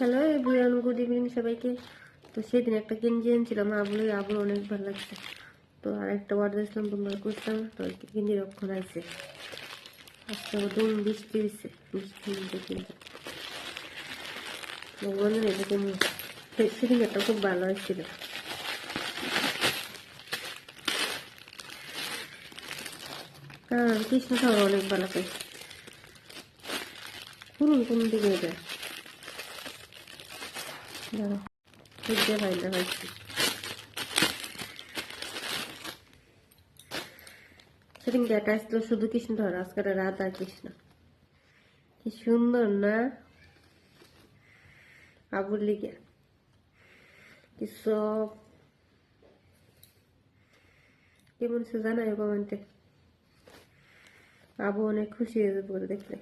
Hello everyone, good evening সবাইকে। তো সেদিন একটা গেঞ্জি এনেছিলাম আবুর অনেক ভালো লাগছে। তো আর একটা অর্ডার দিয়েছিলাম, তোমরা করছিলাম। তো গেঞ্জির অক্ষর আছে আজকে দুম বৃষ্টি হয়েছে, বৃষ্টি গেঞ্জি ভগবানের এরকম। সেদিন একটা খুব ভালো হয়েছিল। কারণ কৃষ্ণ ঠাকুর অনেক ভালো পাই। কোন দিকে এটা বুঝতে পারি না হয়েছে। সেদিন এটা আসলো শুধু কৃষ্ণ ঠাকুর, আজকে রাধা কৃষ্ণ। কি সুন্দর না আবুর লিগে, কি সব কেমন সে জানায় কমেন্টে। আবু অনেক খুশি হয়ে যাবে দেখলে।